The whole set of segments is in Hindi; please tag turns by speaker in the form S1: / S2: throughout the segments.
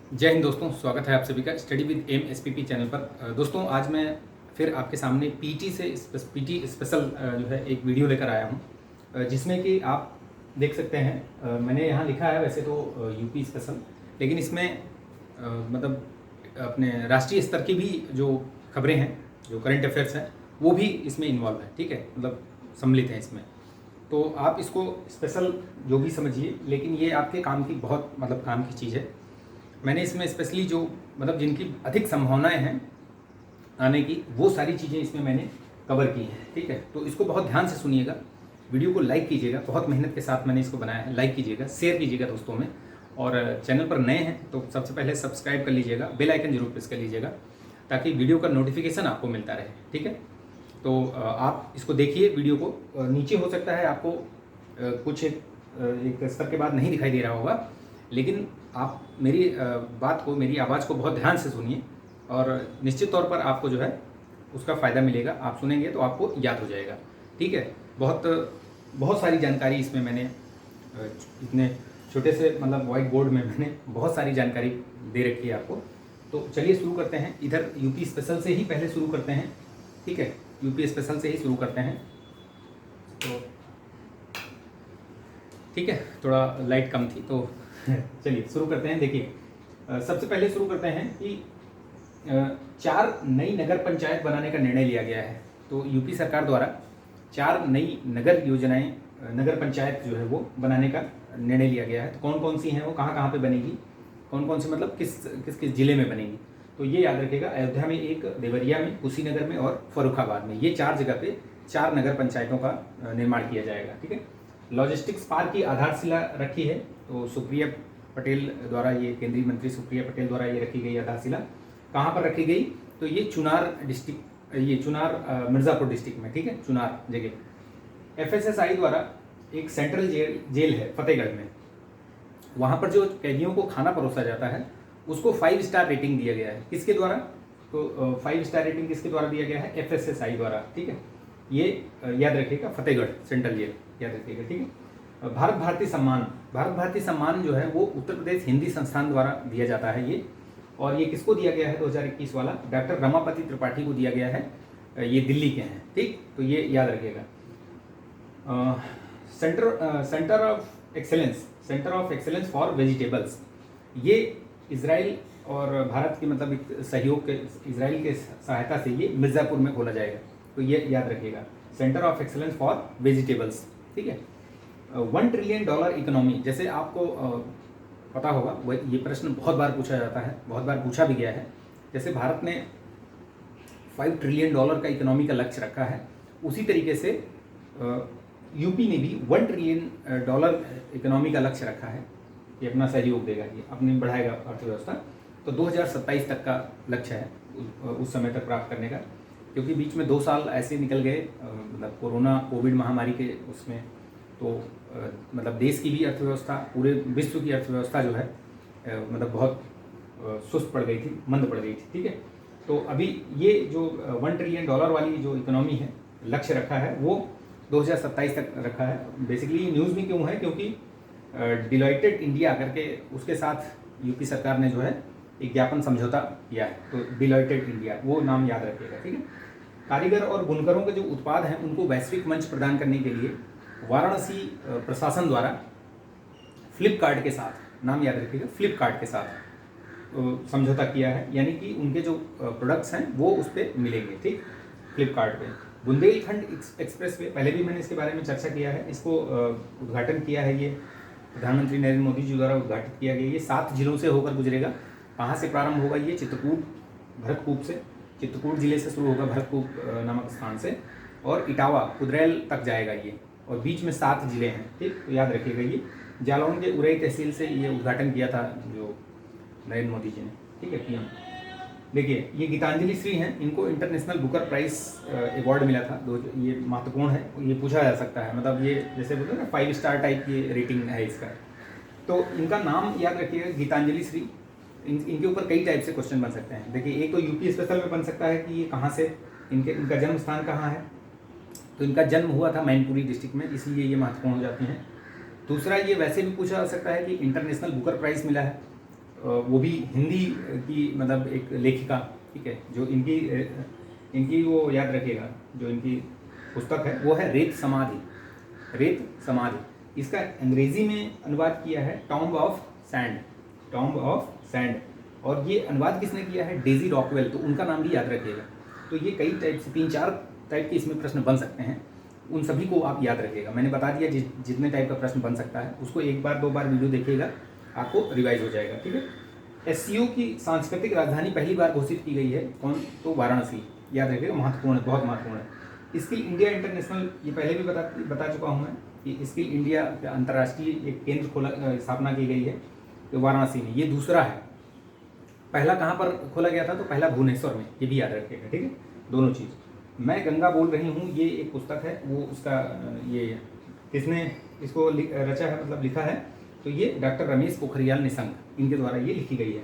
S1: जय हिंद दोस्तों, स्वागत है आप सभी का study with M SPP channel पर। दोस्तों आज मैं फिर आपके सामने पीटी पीटी स्पेशल जो है एक वीडियो लेकर आया हूं, जिसमें कि आप देख सकते हैं। मैंने यहाँ लिखा है वैसे तो यूपी स्पेशल, लेकिन इसमें मतलब अपने राष्ट्रीय स्तर की भी जो खबरें हैं, जो करंट अफेयर्स हैं, वो भी इसमें इन्वॉल्व है। ठीक है, मतलब सम्मिलित है इसमें। तो आप इसको स्पेशल जो भी समझिए, लेकिन ये आपके काम की बहुत मतलब काम की चीज़ है। मैंने इसमें स्पेशली जो मतलब जिनकी अधिक संभावनाएं हैं आने की, वो सारी चीज़ें इसमें मैंने कवर की हैं। ठीक है, तो इसको बहुत ध्यान से सुनिएगा, वीडियो को लाइक कीजिएगा। बहुत मेहनत के साथ मैंने इसको बनाया है। लाइक कीजिएगा, शेयर कीजिएगा दोस्तों में, और चैनल पर नए हैं तो सबसे पहले सब्सक्राइब कर लीजिएगा, बेल आइकन जरूर प्रेस कर लीजिएगा ताकि वीडियो का नोटिफिकेशन आपको मिलता रहे। ठीक है, तो आप इसको देखिए वीडियो को। नीचे हो सकता है आपको कुछ एक स्तर के बाद नहीं दिखाई दे रहा होगा, लेकिन आप मेरी बात को, मेरी आवाज़ को बहुत ध्यान से सुनिए और निश्चित तौर पर आपको जो है उसका फ़ायदा मिलेगा। आप सुनेंगे तो आपको याद हो जाएगा। ठीक है, बहुत सारी जानकारी इसमें मैंने इतने छोटे से मतलब वाइट बोर्ड में मैंने बहुत सारी जानकारी दे रखी है आपको। तो चलिए शुरू करते हैं। इधर यूपी स्पेशल से ही पहले शुरू करते हैं। ठीक है, यूपी स्पेशल से ही शुरू करते हैं। तो ठीक है, थोड़ा लाइट कम थी तो चलिए शुरू करते हैं। देखिए, सबसे पहले शुरू करते हैं कि 4 नई नगर पंचायत बनाने का निर्णय लिया गया है। तो यूपी सरकार द्वारा 4 नई नगर योजनाएं, नगर पंचायत जो है वो बनाने का निर्णय लिया गया है। तो कौन कौन सी हैं वो, कहाँ कहाँ पे बनेगी, कौन कौन सी मतलब किस किस किस जिले में बनेगी, तो ये याद रखिएगा। अयोध्या में एक, देवरिया में, कुशीनगर में और फर्रुखाबाद में, ये 4 जगह पे 4 नगर पंचायतों का निर्माण किया जाएगा। ठीक है, लॉजिस्टिक्स पार्क की आधारशिला रखी है तो सुप्रिया पटेल द्वारा, ये केंद्रीय मंत्री सुप्रिया पटेल द्वारा ये रखी गई आधारशिला। कहाँ पर रखी गई, तो ये चुनार डिस्ट्रिक्ट, ये चुनार मिर्ज़ापुर डिस्ट्रिक्ट में। ठीक है, चुनार जगह। एफएसएसआई द्वारा एक सेंट्रल जेल है फतेहगढ़ में, वहाँ पर जो कैदियों को खाना परोसा जाता है उसको 5 स्टार रेटिंग दिया गया है। किसके द्वारा, तो 5 स्टार रेटिंग किसके द्वारा दिया गया है, एफएसएसआई द्वारा। ठीक है, ये याद रखिएगा, फतेहगढ़ सेंट्रल जेल याद रखिएगा। ठीक है, भारत भारती सम्मान जो है वो उत्तर प्रदेश हिंदी संस्थान द्वारा दिया जाता है ये। और ये किसको दिया गया है, 2021 वाला डॉक्टर रमापति त्रिपाठी को दिया गया है। ये दिल्ली के हैं। ठीक, तो ये याद रखिएगा। Centre of excellence for vegetables, ये इजराइल और भारत की मतलब एक सहयोग के, इजराइल के सहायता से ये मिर्ज़ापुर में खोला जाएगा। तो ये याद रखिएगा, centre of excellence for vegetables. ठीक है, $1 ट्रिलियन इकोनॉमी, जैसे आपको पता होगा, वह ये प्रश्न बहुत बार पूछा जाता है, बहुत बार पूछा भी गया है। जैसे भारत ने $5 ट्रिलियन का इकोनॉमी का लक्ष्य रखा है, उसी तरीके से यूपी ने भी $1 ट्रिलियन इकोनॉमी का लक्ष्य रखा है। ये अपना सहयोग देगा, ये अपनी बढ़ाएगा अर्थव्यवस्था। तो 2027 तक का लक्ष्य है उस समय तक प्राप्त करने का, क्योंकि बीच में 2 साल ऐसे निकल गए मतलब कोविड महामारी के उसमें, तो मतलब देश की भी अर्थव्यवस्था, पूरे विश्व की अर्थव्यवस्था जो है मतलब बहुत सुस्त पड़ गई थी, मंद पड़ गई थी। ठीक है, तो अभी ये जो $1 ट्रिलियन वाली जो इकोनॉमी है, लक्ष्य रखा है, वो 2027 तक रखा है। बेसिकली ये न्यूज़ में क्यों है, क्योंकि डिलॉयटेड इंडिया करके उसके साथ यूपी सरकार ने जो है एक ज्ञापन समझौता किया है। तो डिलॉयटेड इंडिया, वो नाम याद रखिएगा। ठीक है, कारीगर और बुनकरों के जो उत्पाद हैं उनको वैश्विक मंच प्रदान करने के लिए वाराणसी प्रशासन द्वारा फ्लिपकार्ट के साथ, नाम याद रखिएगा, फ्लिपकार्ट के साथ समझौता किया है। यानी कि उनके जो प्रोडक्ट्स हैं वो उस पर मिलेंगे। ठीक, फ्लिपकार्ट पे। बुंदेलखंड एक्सप्रेस वे, पहले भी मैंने इसके बारे में चर्चा किया है। इसको उद्घाटन किया है, ये प्रधानमंत्री नरेंद्र मोदी जी द्वारा उद्घाटित किया गया। ये 7 जिलों से होकर गुजरेगा। कहाँ से प्रारंभ होगा, ये चित्रकूट, भरतकूप से, चित्रकूट जिले से शुरू होगा, भरतकूप नामक स्थान से, और इटावा, कुदरेल तक जाएगा ये, और बीच में 7 जिले हैं। ठीक, तो याद रखिएगा। ये जालौन के उरई तहसील से ये उद्घाटन किया था जो नरेंद्र मोदी जी ने। ठीक है, पीएम। देखिए, ये गीतांजलि श्री हैं, इनको इंटरनेशनल बुकर प्राइज अवार्ड मिला था। ये महत्वपूर्ण है, ये पूछा जा सकता है, मतलब ये जैसे बोलते हैं ना 5 स्टार टाइप की रेटिंग है इसका। तो इनका नाम याद रखिएगा, गीतांजलि श्री। इनके ऊपर कई टाइप से क्वेश्चन बन सकते हैं। देखिए, एक तो यूपी स्पेशल में बन सकता है कि ये कहाँ से, इनका जन्म स्थान कहाँ है। तो इनका जन्म हुआ था मैनपुरी डिस्ट्रिक्ट में, इसलिए ये महत्वपूर्ण हो जाती हैं। दूसरा, ये वैसे भी पूछा जा सकता है कि इंटरनेशनल बुकर प्राइज़ मिला है। वो भी हिंदी की मतलब एक लेखिका, ठीक है, जो इनकी वो याद रखिएगा, जो इनकी पुस्तक है वो है रेत समाधि, रेत समाधि। इसका अंग्रेजी में अनुवाद किया है tomb of sand, tomb of sand. और ये अनुवाद किसने किया है? डेजी रॉकवेल, तो उनका नाम भी याद रखिएगा। तो ये कई टाइप से 3-4 टाइप के इसमें प्रश्न बन सकते हैं, उन सभी को आप याद रखिएगा। मैंने बता दिया जितने टाइप का प्रश्न बन सकता है उसको 1 बार 2 बार वीडियो देखिएगा, आपको रिवाइज हो जाएगा, ठीक है। एससीओ की सांस्कृतिक राजधानी पहली बार घोषित की गई है, कौन? तो वाराणसी, याद रखिएगा, महत्वपूर्ण है, बहुत महत्वपूर्ण है। स्किल इंडिया इंटरनेशनल, ये पहले भी बता चुका हूँ मैं कि स्किल इंडिया अंतर्राष्ट्रीय एक केंद्र स्थापना की गई है तो वाराणसी में, ये दूसरा है। पहला कहाँ पर खोला गया था? तो पहला भुवनेश्वर में, ये भी याद रखिएगा, ठीक है, दोनों चीज़। मैं गंगा बोल रही हूँ, ये एक पुस्तक है, वो उसका ये किसने इसको रचा है, मतलब लिखा है, तो ये डॉक्टर रमेश पोखरियाल निशंक, इनके द्वारा ये लिखी गई है।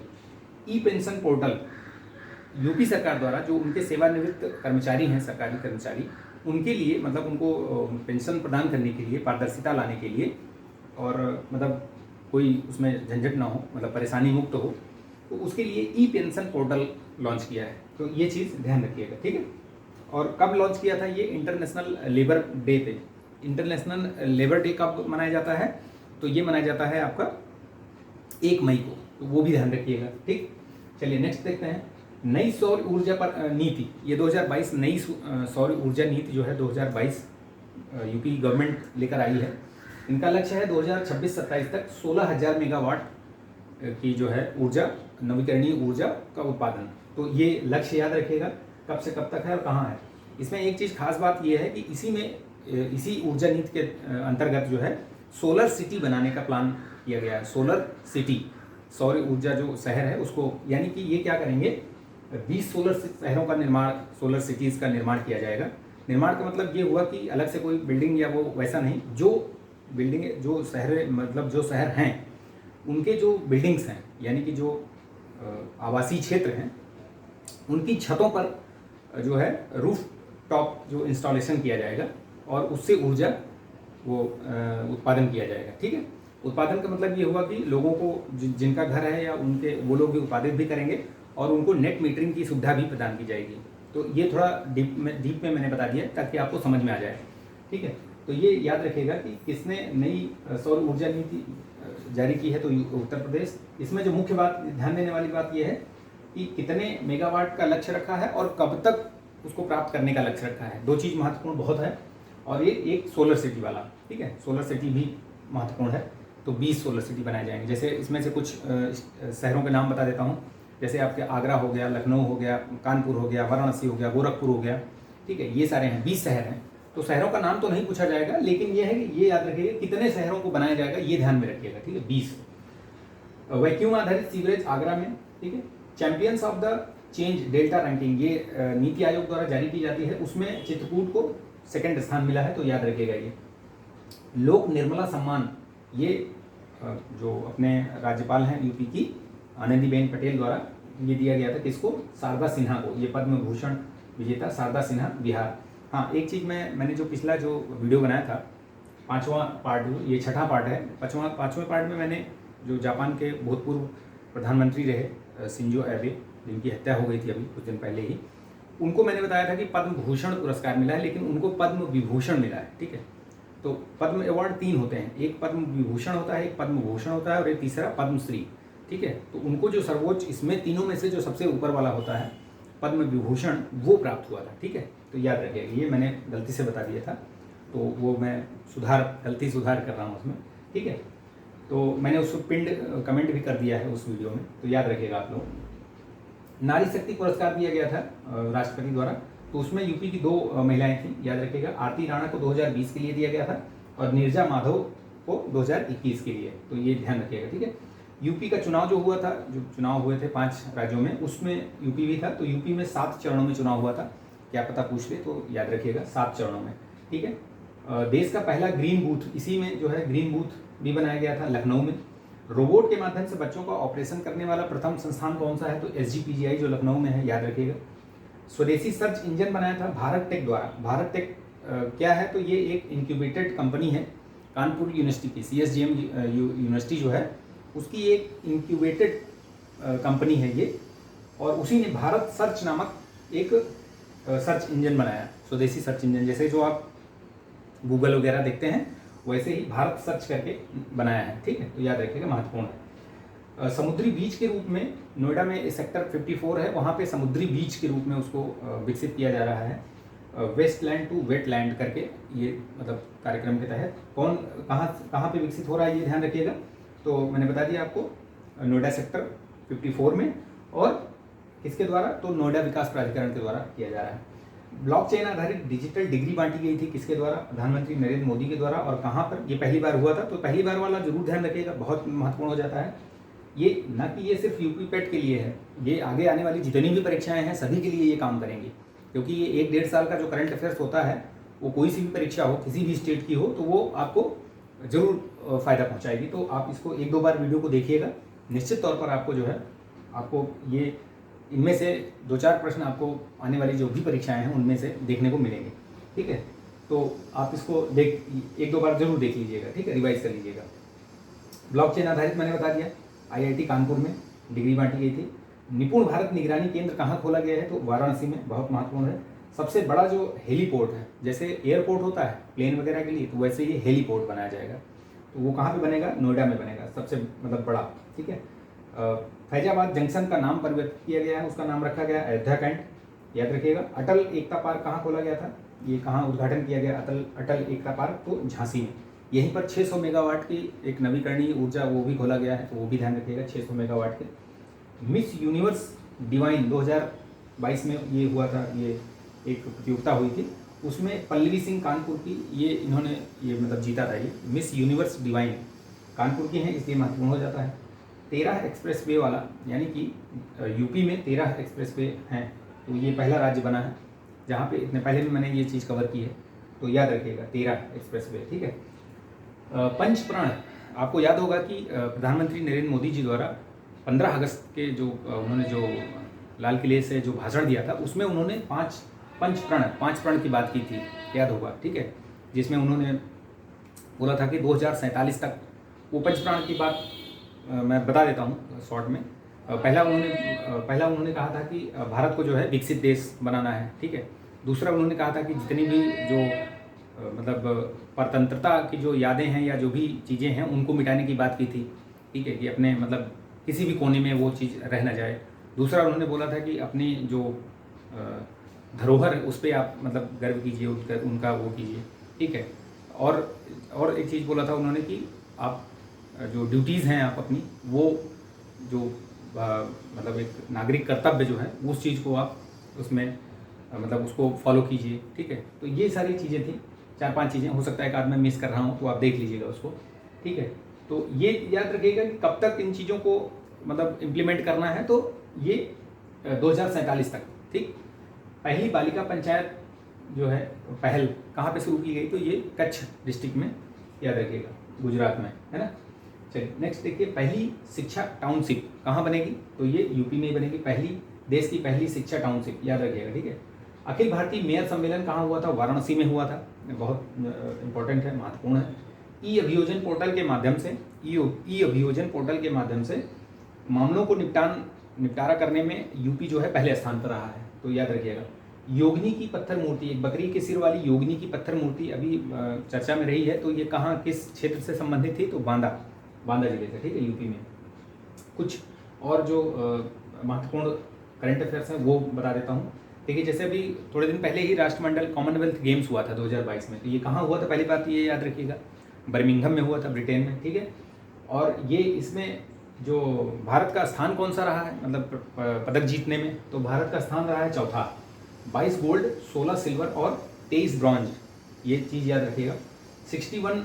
S1: ई पेंशन पोर्टल यूपी सरकार द्वारा, जो उनके सेवानिवृत्त कर्मचारी हैं, सरकारी कर्मचारी, उनके लिए मतलब उनको पेंशन प्रदान करने के लिए, पारदर्शिता लाने के लिए, और मतलब कोई उसमें झंझट ना हो, मतलब परेशानी मुक्त हो, तो उसके लिए ई पेंशन पोर्टल लॉन्च किया है। तो ये चीज़ ध्यान रखिएगा, ठीक है। और कब लॉन्च किया था ये? इंटरनेशनल लेबर डे पे। इंटरनेशनल लेबर डे कब मनाया जाता है? तो ये मनाया जाता है आपका 1 मई को, तो वो भी ध्यान रखिएगा, ठीक। चलिए नेक्स्ट देखते हैं, नई सौर ऊर्जा पर नीति। ये 2022 नई सौर ऊर्जा नीति जो है 2022 यूपी गवर्नमेंट लेकर आई है। इनका लक्ष्य है 2026-27 तक 16,000 मेगावाट की जो है ऊर्जा, नवीकरणीय ऊर्जा का उत्पादन। तो ये लक्ष्य याद रखिएगा, कब से कब तक है और कहाँ है। इसमें एक चीज़ खास बात ये है कि इसी ऊर्जा नीति के अंतर्गत जो है सोलर सिटी बनाने का प्लान किया गया है। सोलर सिटी, सौर ऊर्जा जो शहर है उसको, यानी कि ये क्या करेंगे, 20 सोलर शहरों का निर्माण, सोलर सिटीज़ का निर्माण किया जाएगा। निर्माण का मतलब ये हुआ कि अलग से कोई बिल्डिंग या वो वैसा नहीं, जो बिल्डिंग, जो शहर, मतलब जो शहर हैं उनके जो बिल्डिंग्स हैं, यानी कि जो आवासीय क्षेत्र हैं, उनकी छतों पर जो है रूफ टॉप जो इंस्टॉलेशन किया जाएगा और उससे ऊर्जा वो उत्पादन किया जाएगा, ठीक है। उत्पादन का मतलब ये हुआ कि लोगों को जिनका घर है या उनके, वो लोग भी उत्पादित भी करेंगे और उनको नेट मीटरिंग की सुविधा भी प्रदान की जाएगी। तो ये थोड़ा डीप में मैंने बता दिया ताकि आपको समझ में आ जाए, ठीक है। तो ये याद रखिएगा कि किसने नई सौर ऊर्जा नीति जारी की है, तो उत्तर प्रदेश। इसमें जो मुख्य बात, ध्यान देने वाली बात यह है कि कितने मेगावाट का लक्ष्य रखा है और कब तक उसको प्राप्त करने का लक्ष्य रखा है। 2 चीज़ महत्वपूर्ण बहुत है, और ये एक सोलर सिटी वाला, ठीक है, सोलर सिटी भी महत्वपूर्ण है। तो 20 सोलर सिटी बनाए जाएंगे। जैसे इसमें से कुछ शहरों के नाम बता देता हूँ, जैसे आपके आगरा हो गया, लखनऊ हो गया, कानपुर हो गया, वाराणसी हो गया, गोरखपुर हो गया, ठीक है, ये सारे हैं, 20 शहर हैं। तो शहरों का नाम तो नहीं पूछा जाएगा, लेकिन ये है कि ये याद रखिएगा कितने शहरों को बनाया जाएगा, ये ध्यान में रखिएगा, ठीक है, 20। वैक्यूम आधारित सीवरेज आगरा में, ठीक है। Champions of the change delta ranking, ये नीति आयोग द्वारा जारी की जाती है, उसमें चित्रकूट को 2nd स्थान मिला है, तो याद रखिएगा ये। लोक निर्मला सम्मान, ये जो अपने राज्यपाल हैं यूपी की आनंदीबेन पटेल द्वारा ये दिया गया था, किसको? शारदा सिन्हा को, ये पद्म भूषण विजेता शारदा सिन्हा, बिहार। हाँ, एक चीज़ मैंने जो पिछला जो वीडियो बनाया था, 5वां पार्ट, ये 6ठा पार्ट है, 5वें पार्ट में मैंने जो जापान के भूतपूर्व प्रधानमंत्री रहे शिंजो एबे, जिनकी हत्या हो गई थी अभी कुछ दिन पहले ही, उनको मैंने बताया था कि पद्म भूषण पुरस्कार मिला है, लेकिन उनको पद्म विभूषण मिला है, ठीक है। तो पद्म अवार्ड 3 होते हैं, एक पद्म विभूषण होता है, एक पद्म भूषण होता है और एक तीसरा पद्मश्री, ठीक है। तो उनको जो सर्वोच्च, इसमें तीनों में से जो सबसे ऊपर वाला होता है पद्म विभूषण, वो प्राप्त हुआ था, ठीक है। तो याद रखिएगा, ये मैंने गलती से बता दिया था, तो वो मैं गलती सुधार कर रहा हूँ उसमें, ठीक है। तो मैंने उसको पिंड कमेंट भी कर दिया है उस वीडियो में, तो याद रखिएगा आप लोग। नारी शक्ति पुरस्कार दिया गया था राष्ट्रपति द्वारा, तो उसमें यूपी की 2 महिलाएं थी, याद रखिएगा। आरती राणा को 2020 के लिए दिया गया था और नीरजा माधव को 2021 के लिए, तो ये ध्यान रखिएगा, ठीक है। यूपी का चुनाव जो हुआ था, जो चुनाव हुए थे 5 राज्यों में, उसमें यूपी भी था, तो यूपी में 7 चरणों में चुनाव हुआ था, क्या पता पूछ ले, तो याद रखिएगा 7 चरणों में, ठीक है। देश का पहला ग्रीन बूथ, इसी में जो है ग्रीन बूथ भी बनाया गया था लखनऊ में। रोबोट के माध्यम से बच्चों का ऑपरेशन करने वाला प्रथम संस्थान कौन सा है? तो SGPGI जो लखनऊ में है, याद रखिएगा। स्वदेशी सर्च इंजन बनाया था भारत टेक द्वारा। भारत टेक क्या है? तो ये एक इंक्यूबेटेड कंपनी है, कानपुर यूनिवर्सिटी की, CSGM यूनिवर्सिटी जो है उसकी एक इंक्यूबेटेड कंपनी है ये, और उसी ने भारत सर्च नामक एक सर्च इंजन बनाया, स्वदेशी सर्च इंजन। जैसे जो आप गूगल वगैरह देखते हैं वैसे ही भारत सर्च करके बनाया है, ठीक है। तो याद रखिएगा, महत्वपूर्ण है। समुद्री बीच के रूप में नोएडा में सेक्टर 54 है, वहाँ पे समुद्री बीच के रूप में उसको विकसित किया जा रहा है। वेस्टलैंड टू वेटलैंड करके ये मतलब कार्यक्रम के तहत कौन कहाँ पे विकसित हो रहा है ये ध्यान रखिएगा। तो मैंने बता दिया आपको, नोएडा सेक्टर 54 में, और किसके द्वारा, तो नोएडा विकास प्राधिकरण के द्वारा किया जा रहा है। ब्लॉकचेन आधारित डिजिटल डिग्री बांटी गई थी, किसके द्वारा, प्रधानमंत्री नरेंद्र मोदी के द्वारा। और कहाँ पर, ये पहली बार हुआ था, तो पहली बार वाला जरूर ध्यान रखिएगा, बहुत महत्वपूर्ण हो जाता है ये। ना कि ये सिर्फ यूपी पेट के लिए है, ये आगे आने वाली जितनी भी परीक्षाएं हैं सभी के लिए ये काम करेंगे, क्योंकि ये 1-1.5 साल का जो करंट अफेयर्स होता है, वो कोई सी भी परीक्षा हो, किसी भी स्टेट की हो, तो वो आपको जरूर फ़ायदा पहुँचाएगी। तो आप इसको 1-2 बार वीडियो को देखिएगा, निश्चित तौर पर आपको जो है, आपको ये इनमें से 2-4 प्रश्न आपको आने वाली जो भी परीक्षाएं हैं उनमें से देखने को मिलेंगे, ठीक है। तो आप इसको 1-2 बार जरूर देख लीजिएगा, ठीक है, रिवाइज कर लीजिएगा। ब्लॉकचेन आधारित मैंने बता दिया, IIT कानपुर में डिग्री बांटी गई थी। निपुण भारत निगरानी केंद्र कहाँ खोला गया है, तो वाराणसी में, बहुत महत्वपूर्ण है। सबसे बड़ा जो हेलीपोर्ट है, जैसे एयरपोर्ट होता है प्लेन वगैरह के लिए, तो वैसे ही हेलीपोर्ट बनाया जाएगा, तो वो कहाँ पे बनेगा, नोएडा में बनेगा, सबसे मतलब बड़ा, ठीक है। फैजाबाद जंक्शन का नाम परिवर्तित किया गया है, उसका नाम रखा गया अयोध्या कैंट, याद रखिएगा। अटल एकता पार्क कहाँ खोला गया था, ये कहाँ उद्घाटन किया गया, अटल एकता पार्क, तो झांसी में। यहीं पर 600 मेगावाट की एक नवीकरणीय ऊर्जा वो भी खोला गया है, तो वो भी ध्यान रखिएगा, 600 मेगावाट के। मिस यूनिवर्स डिवाइन 2022 में ये हुआ था, ये एक प्रतियोगिता हुई थी, उसमें पल्लवी सिंह कानपुर की इन्होंने ये मतलब जीता था। ये मिस यूनिवर्स डिवाइन कानपुर की हैं, इसलिए महत्वपूर्ण हो जाता है। 13 एक्सप्रेसवे वाला, यानी कि यूपी में 13 एक्सप्रेसवे हैं, तो ये पहला राज्य बना है जहाँ पे, इतने पहले भी मैंने ये चीज़ कवर की है, तो याद रखिएगा 13 एक्सप्रेसवे, ठीक है। पंच प्रण, आपको याद होगा कि प्रधानमंत्री नरेंद्र मोदी जी द्वारा 15 अगस्त के जो उन्होंने जो लाल किले से जो भाषण दिया था, उसमें उन्होंने 5 प्रण की बात की थी, याद होगा, ठीक है। जिसमें उन्होंने बोला था कि 2047 तक, वो पंच प्रण की बात मैं बता देता हूँ शॉर्ट में। पहला उन्होंने कहा था कि भारत को जो है विकसित देश बनाना है, ठीक है। दूसरा उन्होंने कहा था कि जितनी भी जो मतलब परतंत्रता की जो यादें हैं या जो भी चीज़ें हैं उनको मिटाने की बात की थी, ठीक है, कि अपने मतलब किसी भी कोने में वो चीज़ रह ना जाए। दूसरा उन्होंने बोला था कि अपनी जो धरोहर है उस पर आप मतलब गर्व कीजिए, उनका वो कीजिए, ठीक है। और एक चीज़ बोला था उन्होंने कि आप जो ड्यूटीज़ हैं आप अपनी, वो जो मतलब एक नागरिक कर्तव्य जो है उस चीज़ को आप उसमें मतलब उसको फॉलो कीजिए, ठीक है। तो ये सारी चीज़ें थी, 4-5 चीज़ें, हो सकता है एक आध मैं मिस कर रहा हूँ, तो आप देख लीजिएगा उसको, ठीक है। तो ये याद रखिएगा कि कब तक इन चीज़ों को मतलब इम्प्लीमेंट करना है, तो ये 2047 तक, ठीक। पहली बालिका पंचायत जो है पहल कहाँ पे शुरू की गई, तो ये कच्छ डिस्ट्रिक्ट में, याद रखिएगा, गुजरात में, है ना। चलिए नेक्स्ट देखिए, पहली शिक्षा टाउनशिप कहाँ बनेगी, तो ये यूपी में ही बनेगी, देश की पहली शिक्षा टाउनशिप, याद रखिएगा, ठीक है। अखिल भारतीय मेयर सम्मेलन कहाँ हुआ था, वाराणसी में हुआ था, बहुत इंपॉर्टेंट है, महत्वपूर्ण है। ई अभियोजन पोर्टल के माध्यम से मामलों को निपटारा करने में यूपी जो है पहले स्थान पर रहा है, तो याद रखिएगा। योगिनी की पत्थर मूर्ति, एक बकरी के सिर वाली योगिनी की पत्थर मूर्ति अभी चर्चा में रही है, तो ये कहाँ किस क्षेत्र से संबंधित थी, तो बांदा जिले से, ठीक है, यूपी में। कुछ और जो महत्वपूर्ण करंट अफेयर्स हैं वो बता देता हूँ। देखिए, जैसे अभी थोड़े दिन पहले ही राष्ट्रमंडल कॉमनवेल्थ गेम्स हुआ था 2022 में, तो ये कहाँ हुआ था, पहली बात ये याद रखिएगा, बर्मिंघम में हुआ था, ब्रिटेन में, ठीक है। और ये इसमें जो भारत का स्थान कौन सा रहा है, मतलब पदक जीतने में, तो भारत का स्थान रहा है चौथा, 22 गोल्ड, 16 सिल्वर और 23 ब्रॉन्ज, ये चीज़ याद रखिएगा। 61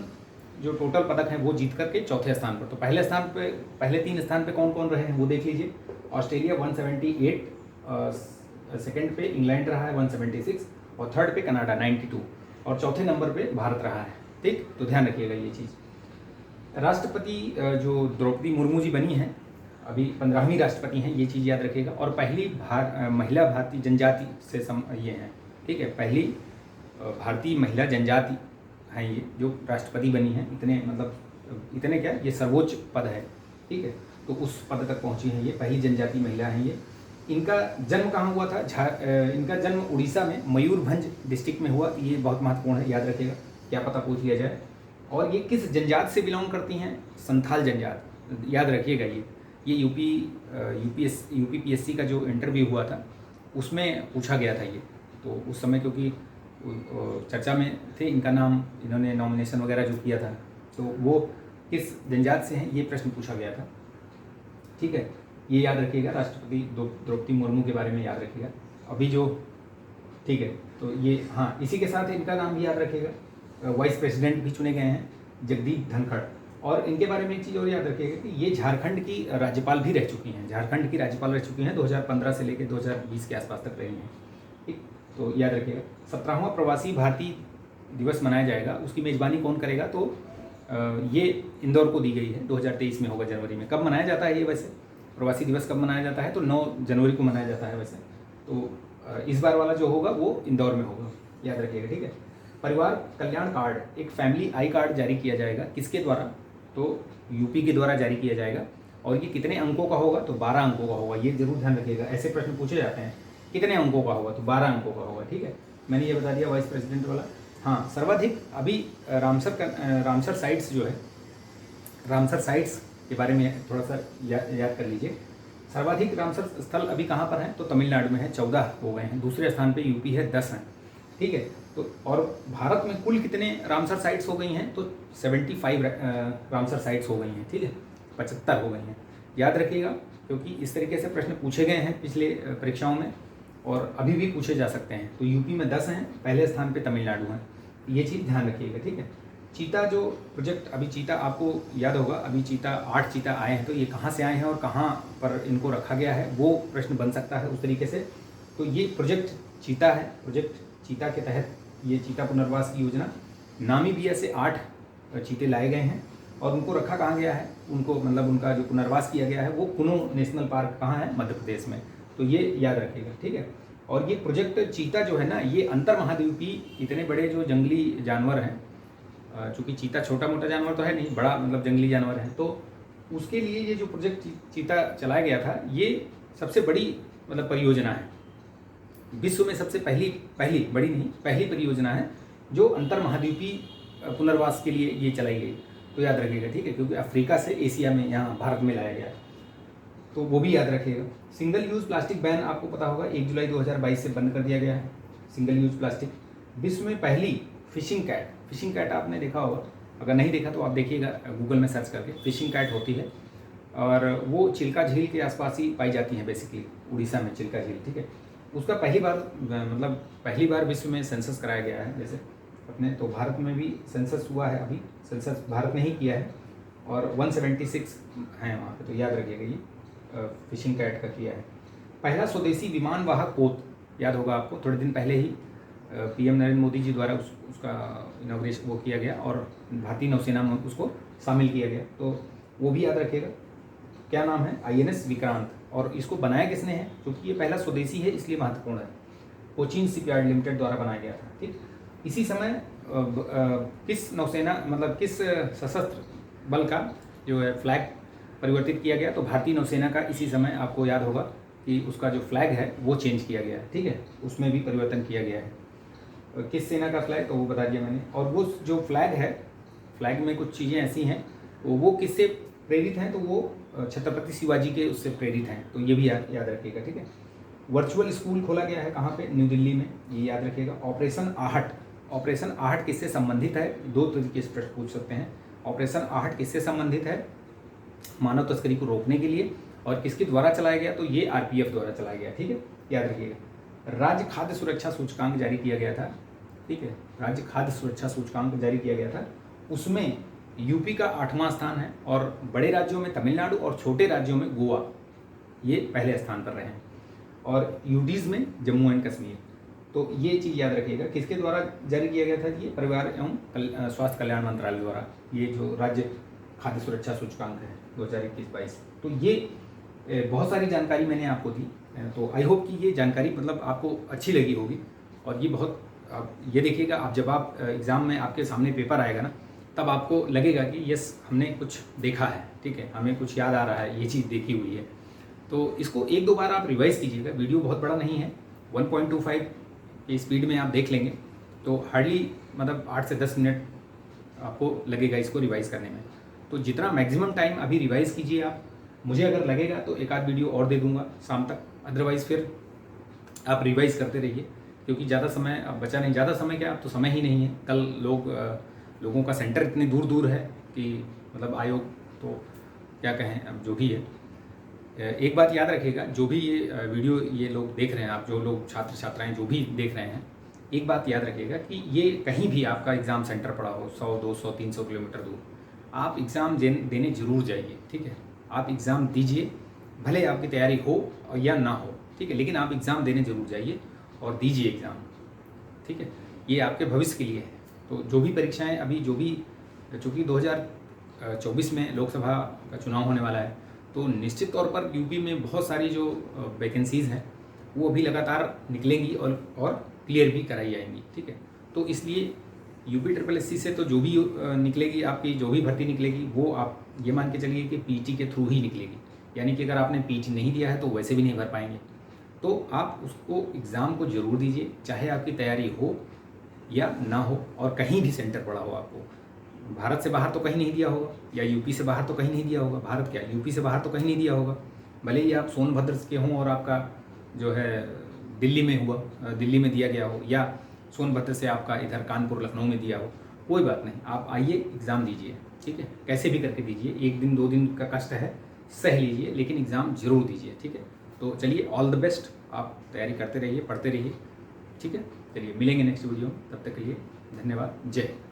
S1: जो टोटल पदक हैं वो जीत करके चौथे स्थान पर। तो पहले 3 स्थान पे कौन कौन रहे हैं वो देख लीजिए। ऑस्ट्रेलिया 178, सेकंड पे इंग्लैंड रहा है 176, और थर्ड पे कनाडा 92, और चौथे नंबर पे भारत रहा है, ठीक। तो ध्यान रखिएगा ये चीज़। राष्ट्रपति जो द्रौपदी मुर्मू जी बनी हैं, अभी 15वीं राष्ट्रपति हैं, ये चीज़ याद रखिएगा। और पहली महिला भारतीय जनजाति से ये हैं, ठीक है, पहली भारतीय महिला जनजाति हैं ये जो राष्ट्रपति बनी हैं। इतने क्या, ये सर्वोच्च पद है, ठीक है। तो उस पद तक पहुंची हैं ये, पहली जनजाति महिला हैं ये। इनका जन्म कहाँ हुआ था? इनका जन्म उड़ीसा में मयूरभंज डिस्ट्रिक्ट में हुआ। ये बहुत महत्वपूर्ण है, याद रखिएगा, क्या पता पूछ लिया जाए। और ये किस जनजात से बिलोंग करती हैं? संथाल जनजात, याद रखिएगा। ये यूपीपीएससी का जो इंटरव्यू हुआ था उसमें पूछा गया था ये, तो उस समय क्योंकि चर्चा में थे इनका नाम, इन्होंने नॉमिनेशन वगैरह जो किया था, तो वो किस जनजात से हैं ये प्रश्न पूछा गया था। ठीक है, ये याद रखिएगा। राष्ट्रपति द्रौपदी मुर्मू के बारे में याद रखिएगा अभी जो, ठीक है। तो ये, हाँ, इसी के साथ इनका नाम भी याद रखिएगा। वाइस प्रेसिडेंट भी चुने गए हैं जगदीप धनखड़। और इनके बारे में एक चीज़ और याद रखिएगा कि ये झारखंड की राज्यपाल भी रह चुकी हैं, झारखंड की राज्यपाल रह चुकी हैं, 2015 से लेकर 2020 के आसपास तक रही हैं। ठीक, तो याद रखिएगा। 17वां प्रवासी भारतीय दिवस मनाया जाएगा, उसकी मेज़बानी कौन करेगा? तो ये इंदौर को दी गई है, 2023 में होगा जनवरी में। कब मनाया जाता है ये वैसे? प्रवासी दिवस कब मनाया जाता है? तो 9 जनवरी को मनाया जाता है वैसे। तो इस बार वाला जो होगा वो इंदौर में होगा, याद रखिएगा। ठीक है। परिवार कल्याण कार्ड, एक फैमिली आई कार्ड जारी किया जाएगा, किसके द्वारा? तो यूपी के द्वारा जारी किया जाएगा। और ये कितने अंकों का होगा? तो 12 अंकों का होगा। ये जरूर ध्यान रखिएगा, ऐसे प्रश्न पूछे जाते हैं। कितने अंकों का होगा? तो 12 अंकों का होगा। ठीक है, मैंने ये बता दिया वाइस प्रेसिडेंट वाला। हाँ, सर्वाधिक अभी रामसर साइट्स जो है, रामसर साइट्स के बारे में थोड़ा सा याद कर लीजिए। सर्वाधिक रामसर स्थल अभी कहाँ पर हैं? तो तमिलनाडु में है, 14 हो गए हैं। दूसरे स्थान पे यूपी है, 10 हैं। ठीक है, तो और भारत में कुल कितने रामसर साइट्स हो गई हैं? तो 75 रामसर साइट्स हो गई हैं। ठीक है, 75 हो गई हैं, याद रखिएगा, क्योंकि इस तरीके से प्रश्न पूछे गए हैं पिछले परीक्षाओं में और अभी भी पूछे जा सकते हैं। तो यूपी में 10 हैं, पहले स्थान पे तमिलनाडु हैं, ये चीज़ ध्यान रखिएगा। ठीक है। चीता जो प्रोजेक्ट, अभी चीता आपको याद होगा, अभी चीता 8 चीता आए हैं, तो ये कहाँ से आए हैं और कहाँ पर इनको रखा गया है, वो प्रश्न बन सकता है उस तरीके से। तो ये प्रोजेक्ट चीता है, प्रोजेक्ट चीता के तहत ये चीता पुनर्वास की योजना, नामीबिया से 8 चीते लाए गए हैं और उनको रखा कहाँ गया है? उनको मतलब उनका जो पुनर्वास किया गया है वो कुनो नेशनल पार्क कहाँ है? मध्य प्रदेश में। तो ये याद रखिएगा। ठीक है। और ये प्रोजेक्ट चीता जो है ना, ये अंतर महाद्वीपीय इतने बड़े जो जंगली जानवर हैं, चूँकि चीता छोटा मोटा जानवर तो है नहीं, बड़ा मतलब जंगली जानवर है, तो उसके लिए ये जो प्रोजेक्ट चीता चलाया गया था, ये सबसे बड़ी मतलब परियोजना है विश्व में। सबसे पहली बड़ी नहीं, पहली परियोजना है जो अंतर महाद्वीपीय पुनर्वास के लिए ये चलाई गई। तो याद रखिएगा। ठीक है, क्योंकि अफ्रीका से एशिया में, यहाँ भारत में लाया गया, तो वो भी याद रखिएगा। सिंगल यूज़ प्लास्टिक बैन आपको पता होगा 1 जुलाई 2022 से बंद कर दिया गया है सिंगल यूज़ प्लास्टिक। विश्व में पहली फिशिंग कैट आपने देखा होगा, अगर नहीं देखा तो आप देखिएगा गूगल में सर्च करके। फिशिंग कैट होती है और वो चिल्का झील के आसपास ही पाई जाती है, बेसिकली उड़ीसा में चिल्का झील। ठीक है, उसका पहली बार विश्व में सेंसस कराया गया है जैसे अपने, तो भारत में भी सेंसस हुआ है, अभी सेंसस भारत ने ही किया है और 176 हैं वहाँ पे, तो याद रखिएगा ये फिशिंग कैट का किया है। पहला स्वदेशी विमान वाहक पोत, याद होगा आपको, थोड़े दिन पहले ही पीएम नरेंद्र मोदी जी द्वारा उसका इनॉग्रेशन वो किया गया और भारतीय नौसेना में उसको शामिल किया गया, तो वो भी याद रखिएगा। क्या नाम है? INS विक्रांत। और इसको बनाया किसने है? क्योंकि ये पहला स्वदेशी है इसलिए महत्वपूर्ण है। कोचीन शिपयार्ड लिमिटेड द्वारा बनाया गया था। ठीक, इसी समय किस नौसेना मतलब किस सशस्त्र बल का जो है फ्लैग परिवर्तित किया गया? तो भारतीय नौसेना का इसी समय आपको याद होगा कि उसका जो फ्लैग है वो चेंज किया गया है। ठीक है, उसमें भी परिवर्तन किया गया है। किस सेना का फ्लैग? तो वो बता दिया मैंने। और वो जो फ्लैग है, फ्लैग में कुछ चीज़ें ऐसी हैं, तो वो किससे प्रेरित हैं? तो वो छत्रपति शिवाजी के उससे प्रेरित हैं, तो ये भी याद रखिएगा। ठीक है। वर्चुअल स्कूल खोला गया है कहाँ पे? न्यू दिल्ली में, ये याद रखिएगा। ऑपरेशन आहट किससे संबंधित है? 2 तरीके से प्रश्न पूछ सकते हैं। ऑपरेशन आहट किससे संबंधित है? मानव तस्करी को रोकने के लिए। और किसके द्वारा चलाया गया? तो ये RPF द्वारा चलाया गया। ठीक है, याद रखिएगा। राज्य खाद्य सुरक्षा सूचकांक जारी किया गया था। ठीक है, राज्य खाद्य सुरक्षा सूचकांक जारी किया गया था, उसमें यूपी का 8वां स्थान है और बड़े राज्यों में तमिलनाडु और छोटे राज्यों में गोवा ये पहले स्थान पर रहे हैं, और यूडीज में जम्मू एंड कश्मीर। तो ये चीज़ याद रखिएगा। किसके द्वारा जारी किया गया था? ये परिवार एवं स्वास्थ्य कल्याण मंत्रालय द्वारा, ये जो राज्य खाद्य सुरक्षा सूचकांक है 2021-22। तो ये बहुत सारी जानकारी मैंने आपको दी, तो आई होप कि ये जानकारी मतलब आपको अच्छी लगी होगी। और ये बहुत, आप ये देखिएगा, आप जब आप एग्ज़ाम में आपके सामने पेपर आएगा ना, तब आपको लगेगा कि यस हमने कुछ देखा है, ठीक है, हमें कुछ याद आ रहा है, ये चीज़ देखी हुई है। तो इसको एक दो बार आप रिवाइज़ कीजिएगा। वीडियो बहुत बड़ा नहीं है, 1.25 की स्पीड में आप देख लेंगे तो हार्डली मतलब 8 से 10 मिनट आपको लगेगा इसको रिवाइज़ करने में। तो जितना मैक्सिमम टाइम अभी रिवाइज़ कीजिए आप। मुझे अगर लगेगा तो एक आध वीडियो और दे दूंगा शाम तक, अदरवाइज़ फिर आप रिवाइज़ करते रहिए, क्योंकि ज़्यादा समय अब बचा नहीं। ज़्यादा समय क्या, अब तो समय ही नहीं है। कल लोगों का सेंटर इतने दूर दूर है कि मतलब आयोग तो क्या कहें, अब जो भी है। एक बात याद रखिएगा, जो भी ये वीडियो ये लोग देख रहे हैं, आप जो लोग छात्र छात्राएं जो भी देख रहे हैं, एक बात याद रखिएगा कि ये कहीं भी आपका एग्ज़ाम सेंटर पड़ा हो 100 200 300 किलोमीटर दूर, आप एग्ज़ाम देने ज़रूर जाइए, ठीक है। आप एग्ज़ाम दीजिए, भले आपकी तैयारी हो या ना हो, ठीक है, लेकिन आप एग्ज़ाम देने ज़रूर जाइए और दीजिए एग्ज़ाम, ठीक है। ये आपके भविष्य के लिए है। तो जो भी परीक्षाएं अभी जो भी, चूँकि 2024 में लोकसभा का चुनाव होने वाला है, तो निश्चित तौर पर यूपी में बहुत सारी जो वैकेंसीज़ हैं वो अभी लगातार निकलेंगी और क्लियर भी कराई जाएंगी, ठीक है। तो इसलिए यूपी SSSC से तो जो भी निकलेगी, आपकी जो भी भर्ती निकलेगी, वो आप ये मान के चलिए कि पीटी के थ्रू ही निकलेगी। यानी कि अगर आपने पीटी नहीं दिया है तो वैसे भी नहीं भर पाएंगे। तो आप उसको एग्ज़ाम को ज़रूर दीजिए, चाहे आपकी तैयारी हो या ना हो और कहीं भी सेंटर पड़ा हो आपको। भारत से बाहर तो कहीं नहीं दिया होगा, या यूपी से बाहर तो कहीं नहीं दिया होगा। भारत क्या, यूपी से बाहर तो कहीं नहीं दिया होगा। भले ही आप सोनभद्र के हों और आपका जो है दिल्ली में हुआ, दिल्ली में दिया गया हो, या सोनभद्र से आपका इधर कानपुर लखनऊ में दिया हो, कोई बात नहीं, आप आइए एग्ज़ाम दीजिए, ठीक है। कैसे भी करके दीजिए, 1 दिन 2 दिन का कष्ट है, सह लीजिए, लेकिन एग्ज़ाम ज़रूर दीजिए, ठीक है। तो चलिए, ऑल द बेस्ट। आप तैयारी करते रहिए, पढ़ते रहिए, ठीक है। चलिए मिलेंगे नेक्स्ट वीडियो में, तब तक के लिए धन्यवाद। जय हिंद।